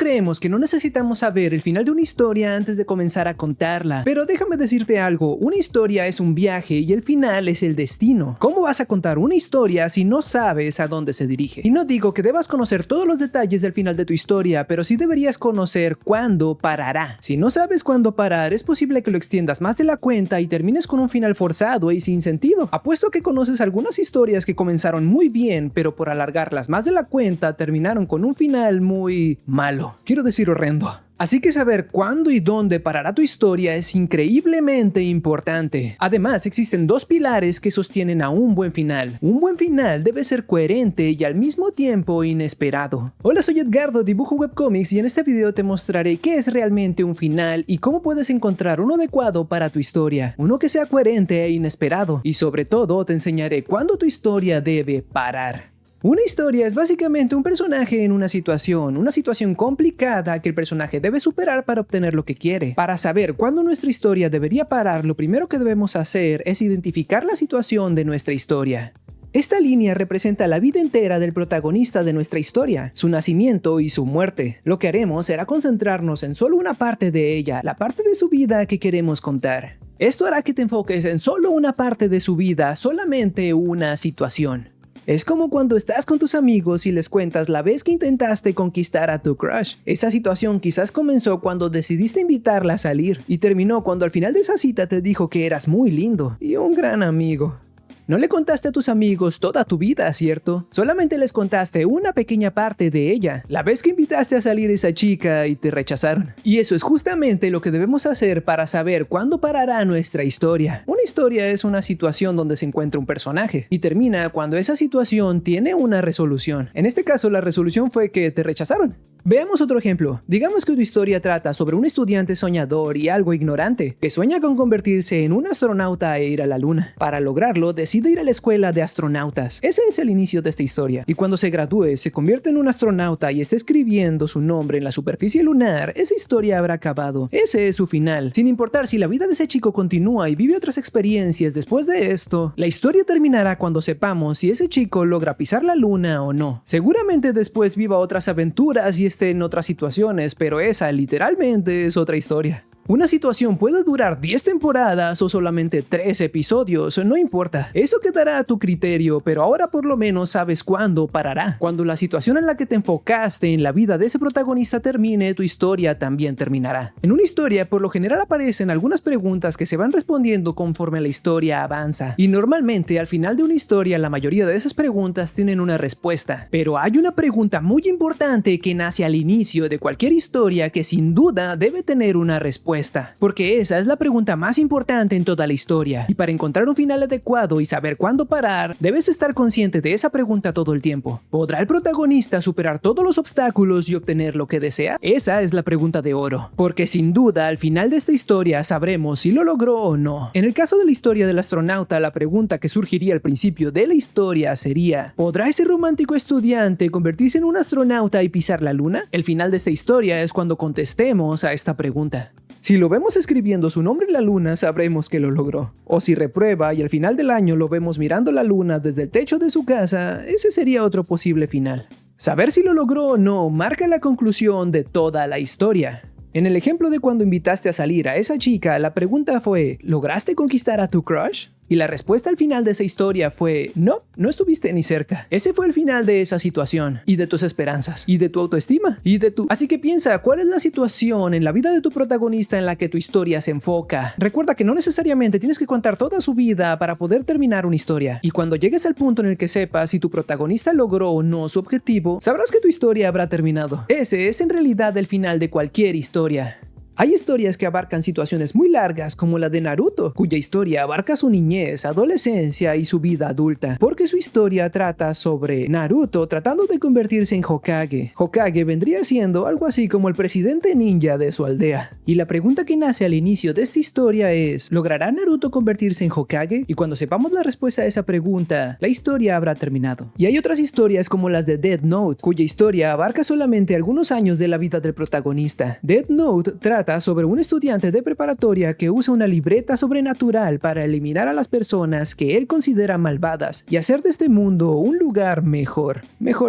creemos que no necesitamos saber el final de una historia antes de comenzar a contarla. Pero déjame decirte algo, una historia es un viaje y el final es el destino. ¿Cómo vas a contar una historia si no sabes a dónde se dirige? Y no digo que debas conocer todos los detalles del final de tu historia, pero sí deberías conocer cuándo parará. Si no sabes cuándo parar, es posible que lo extiendas más de la cuenta y termines con un final forzado y sin sentido. Apuesto que conoces algunas historias que comenzaron muy bien, pero por alargarlas más de la cuenta terminaron con un final muy malo. Quiero decir horrendo. Así que saber cuándo y dónde parará tu historia es increíblemente importante. Además, existen dos pilares que sostienen a un buen final. Un buen final debe ser coherente y al mismo tiempo inesperado. Hola, soy Edgardo, dibujo webcomics y en este video te mostraré qué es realmente un final y cómo puedes encontrar uno adecuado para tu historia. Uno que sea coherente e inesperado. Y sobre todo te enseñaré cuándo tu historia debe parar. Una historia es básicamente un personaje en una situación complicada que el personaje debe superar para obtener lo que quiere. Para saber cuándo nuestra historia debería parar, lo primero que debemos hacer es identificar la situación de nuestra historia. Esta línea representa la vida entera del protagonista de nuestra historia, su nacimiento y su muerte. Lo que haremos será concentrarnos en solo una parte de ella, la parte de su vida que queremos contar. Esto hará que te enfoques en solo una parte de su vida, solamente una situación. Es como cuando estás con tus amigos y les cuentas la vez que intentaste conquistar a tu crush. Esa situación quizás comenzó cuando decidiste invitarla a salir y terminó cuando al final de esa cita te dijo que eras muy lindo y un gran amigo. No le contaste a tus amigos toda tu vida, ¿cierto? Solamente les contaste una pequeña parte de ella, la vez que invitaste a salir a esa chica y te rechazaron. Y eso es justamente lo que debemos hacer para saber cuándo parará nuestra historia. Una historia es una situación donde se encuentra un personaje y termina cuando esa situación tiene una resolución. En este caso, la resolución fue que te rechazaron. Veamos otro ejemplo. Digamos que tu historia trata sobre un estudiante soñador y algo ignorante que sueña con convertirse en un astronauta e ir a la luna. Para lograrlo, decide ir a la escuela de astronautas. Ese es el inicio de esta historia. Y cuando se gradúe, se convierte en un astronauta y está escribiendo su nombre en la superficie lunar, esa historia habrá acabado. Ese es su final. Sin importar si la vida de ese chico continúa y vive otras experiencias después de esto, la historia terminará cuando sepamos si ese chico logra pisar la luna o no. Seguramente después viva otras aventuras y en otras situaciones, pero esa literalmente es otra historia. Una situación puede durar 10 temporadas o solamente 3 episodios, no importa. Eso quedará a tu criterio, pero ahora por lo menos sabes cuándo parará. Cuando la situación en la que te enfocaste en la vida de ese protagonista termine, tu historia también terminará. En una historia, por lo general aparecen algunas preguntas que se van respondiendo conforme la historia avanza. Y normalmente, al final de una historia, la mayoría de esas preguntas tienen una respuesta. Pero hay una pregunta muy importante que nace al inicio de cualquier historia que sin duda debe tener una respuesta. Porque esa es la pregunta más importante en toda la historia. Y para encontrar un final adecuado y saber cuándo parar, debes estar consciente de esa pregunta todo el tiempo. ¿Podrá el protagonista superar todos los obstáculos y obtener lo que desea? Esa es la pregunta de oro. Porque sin duda, al final de esta historia sabremos si lo logró o no. En el caso de la historia del astronauta, la pregunta que surgiría al principio de la historia sería: ¿podrá ese romántico estudiante convertirse en un astronauta y pisar la luna? El final de esta historia es cuando contestemos a esta pregunta. Si lo vemos escribiendo su nombre en la luna, sabremos que lo logró. O si reprueba y al final del año lo vemos mirando la luna desde el techo de su casa, ese sería otro posible final. Saber si lo logró o no marca la conclusión de toda la historia. En el ejemplo de cuando invitaste a salir a esa chica, la pregunta fue: ¿lograste conquistar a tu crush? Y la respuesta al final de esa historia fue: no, no estuviste ni cerca. Ese fue el final de esa situación, y de tus esperanzas, y de tu autoestima, y de tu... Así que piensa, ¿cuál es la situación en la vida de tu protagonista en la que tu historia se enfoca? Recuerda que no necesariamente tienes que contar toda su vida para poder terminar una historia. Y cuando llegues al punto en el que sepas si tu protagonista logró o no su objetivo, sabrás que tu historia habrá terminado. Ese es en realidad el final de cualquier historia. Hay historias que abarcan situaciones muy largas como la de Naruto, cuya historia abarca su niñez, adolescencia y su vida adulta, porque su historia trata sobre Naruto tratando de convertirse en Hokage. Hokage vendría siendo algo así como el presidente ninja de su aldea. Y la pregunta que nace al inicio de esta historia es: ¿logrará Naruto convertirse en Hokage? Y cuando sepamos la respuesta a esa pregunta, la historia habrá terminado. Y hay otras historias como las de Death Note, cuya historia abarca solamente algunos años de la vida del protagonista. Death Note trata trata sobre un estudiante de preparatoria que usa una libreta sobrenatural para eliminar a las personas que él considera malvadas y hacer de este mundo un lugar mejor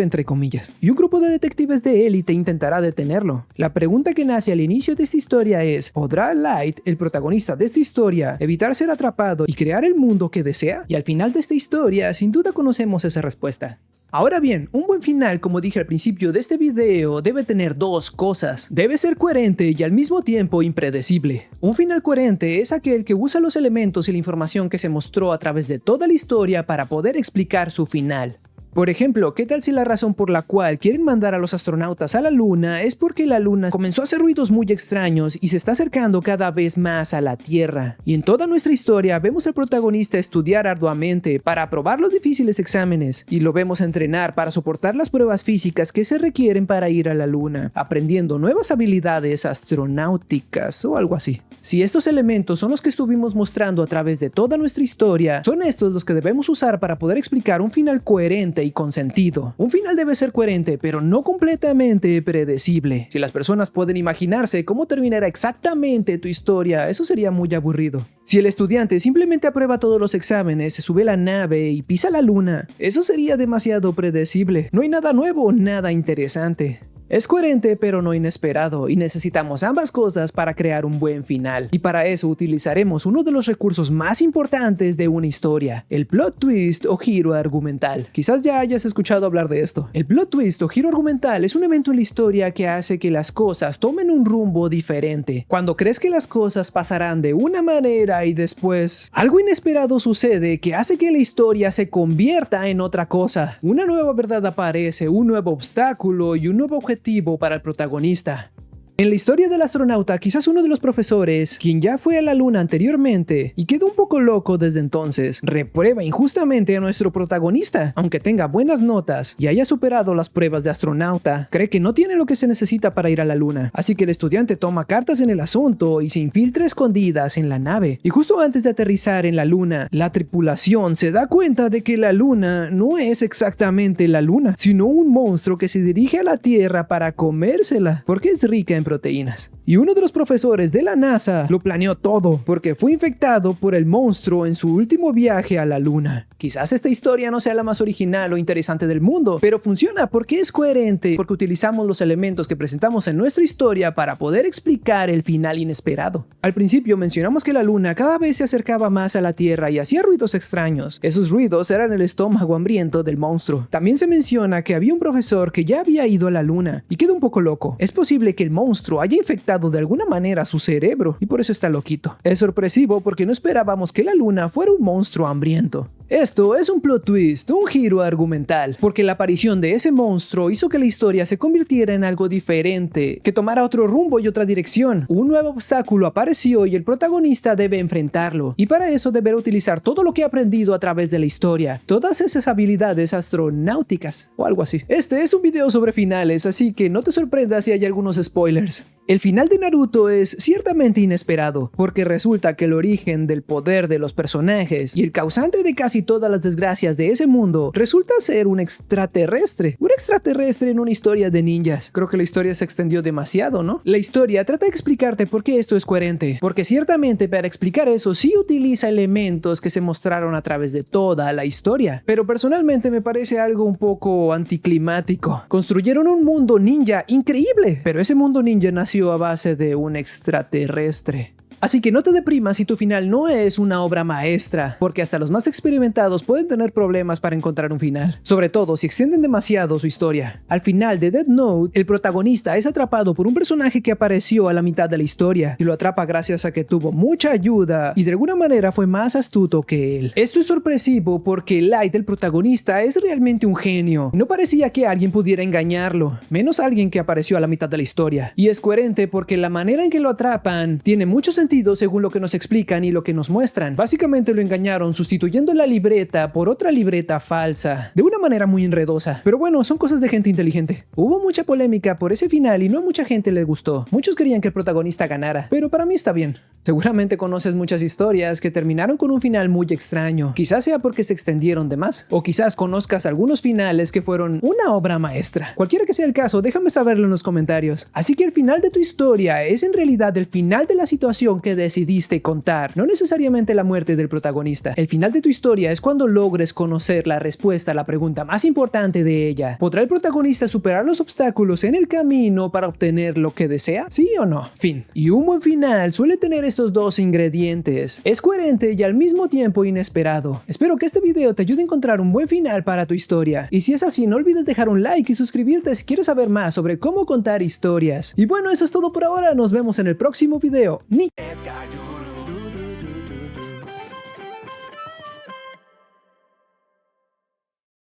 entre comillas, y un grupo de detectives de élite intentará detenerlo. La pregunta que nace al inicio de esta historia es: ¿podrá Light, el protagonista de esta historia, evitar ser atrapado y crear el mundo que desea? Y al final de esta historia, sin duda conocemos esa respuesta. Ahora bien, un buen final, como dije al principio de este video, debe tener dos cosas. Debe ser coherente y al mismo tiempo impredecible. Un final coherente es aquel que usa los elementos y la información que se mostró a través de toda la historia para poder explicar su final. Por ejemplo, ¿qué tal si la razón por la cual quieren mandar a los astronautas a la Luna es porque la Luna comenzó a hacer ruidos muy extraños y se está acercando cada vez más a la Tierra? Y en toda nuestra historia vemos al protagonista estudiar arduamente para aprobar los difíciles exámenes y lo vemos entrenar para soportar las pruebas físicas que se requieren para ir a la Luna, aprendiendo nuevas habilidades astronáuticas o algo así. Si estos elementos son los que estuvimos mostrando a través de toda nuestra historia, son estos los que debemos usar para poder explicar un final coherente y con sentido. Un final debe ser coherente, pero no completamente predecible. Si las personas pueden imaginarse cómo terminará exactamente tu historia, eso sería muy aburrido. Si el estudiante simplemente aprueba todos los exámenes, se sube a la nave y pisa la Luna, eso sería demasiado predecible. No hay nada nuevo, nada interesante. Es coherente pero no inesperado y necesitamos ambas cosas para crear un buen final. Y para eso utilizaremos uno de los recursos más importantes de una historia, el plot twist o giro argumental. Quizás ya hayas escuchado hablar de esto. El plot twist o giro argumental es un evento en la historia que hace que las cosas tomen un rumbo diferente. Cuando crees que las cosas pasarán de una manera y después algo inesperado sucede que hace que la historia se convierta en otra cosa. Una nueva verdad aparece, un nuevo obstáculo y un nuevo objetivo para el protagonista. En la historia del astronauta, quizás uno de los profesores, quien ya fue a la Luna anteriormente y quedó un poco loco desde entonces, reprueba injustamente a nuestro protagonista. Aunque tenga buenas notas y haya superado las pruebas de astronauta, cree que no tiene lo que se necesita para ir a la Luna. Así que el estudiante toma cartas en el asunto y se infiltra escondidas en la nave. Y justo antes de aterrizar en la Luna, la tripulación se da cuenta de que la Luna no es exactamente la Luna, sino un monstruo que se dirige a la Tierra para comérsela, porque es rica en proteínas. Y uno de los profesores de la NASA lo planeó todo, porque fue infectado por el monstruo en su último viaje a la Luna. Quizás esta historia no sea la más original o interesante del mundo, pero funciona porque es coherente, porque utilizamos los elementos que presentamos en nuestra historia para poder explicar el final inesperado. Al principio mencionamos que la Luna cada vez se acercaba más a la Tierra y hacía ruidos extraños. Esos ruidos eran el estómago hambriento del monstruo. También se menciona que había un profesor que ya había ido a la Luna y quedó un poco loco. Es posible que el monstruo haya infectado de alguna manera su cerebro y por eso está loquito. Es sorpresivo porque no esperábamos que la Luna fuera un monstruo hambriento. Esto es un plot twist, un giro argumental, porque la aparición de ese monstruo hizo que la historia se convirtiera en algo diferente, que tomara otro rumbo y otra dirección. Un nuevo obstáculo apareció y el protagonista debe enfrentarlo, y para eso deberá utilizar todo lo que ha aprendido a través de la historia, todas esas habilidades astronáuticas o algo así. Este es un video sobre finales, así que no te sorprendas si hay algunos spoilers. El final de Naruto es ciertamente inesperado, porque resulta que el origen del poder de los personajes y el causante de casi todas las desgracias de ese mundo resulta ser un extraterrestre. Un extraterrestre en una historia de ninjas. Creo que la historia se extendió demasiado, ¿no? La historia trata de explicarte por qué esto es coherente, porque ciertamente para explicar eso sí utiliza elementos que se mostraron a través de toda la historia, pero personalmente me parece algo un poco anticlimático. Construyeron un mundo ninja increíble, pero ese mundo ninja nació a base de un extraterrestre. Así que no te deprimas si tu final no es una obra maestra, porque hasta los más experimentados pueden tener problemas para encontrar un final, sobre todo si extienden demasiado su historia. Al final de Death Note, el protagonista es atrapado por un personaje que apareció a la mitad de la historia, y lo atrapa gracias a que tuvo mucha ayuda y de alguna manera fue más astuto que él. Esto es sorpresivo porque Light, el protagonista, es realmente un genio. No parecía que alguien pudiera engañarlo, menos alguien que apareció a la mitad de la historia. Y es coherente porque la manera en que lo atrapan tiene mucho sentido sentido según lo que nos explican y lo que nos muestran. Básicamente lo engañaron sustituyendo la libreta por otra libreta falsa, de una manera muy enredosa. Pero bueno, son cosas de gente inteligente. Hubo mucha polémica por ese final y no a mucha gente le gustó. Muchos querían que el protagonista ganara, pero para mí está bien. Seguramente conoces muchas historias que terminaron con un final muy extraño. Quizás sea porque se extendieron de más, o quizás conozcas algunos finales que fueron una obra maestra. Cualquiera que sea el caso, déjame saberlo en los comentarios. Así que el final de tu historia es en realidad el final de la situación que decidiste contar, no necesariamente la muerte del protagonista. El final de tu historia es cuando logres conocer la respuesta a la pregunta más importante de ella. ¿Podrá el protagonista superar los obstáculos en el camino para obtener lo que desea? ¿Sí o no? Fin. Y un buen final suele tener estos dos ingredientes. Es coherente y al mismo tiempo inesperado. Espero que este video te ayude a encontrar un buen final para tu historia. Y si es así, no olvides dejar un like y suscribirte si quieres saber más sobre cómo contar historias. Y bueno, eso es todo por ahora. Nos vemos en el próximo video.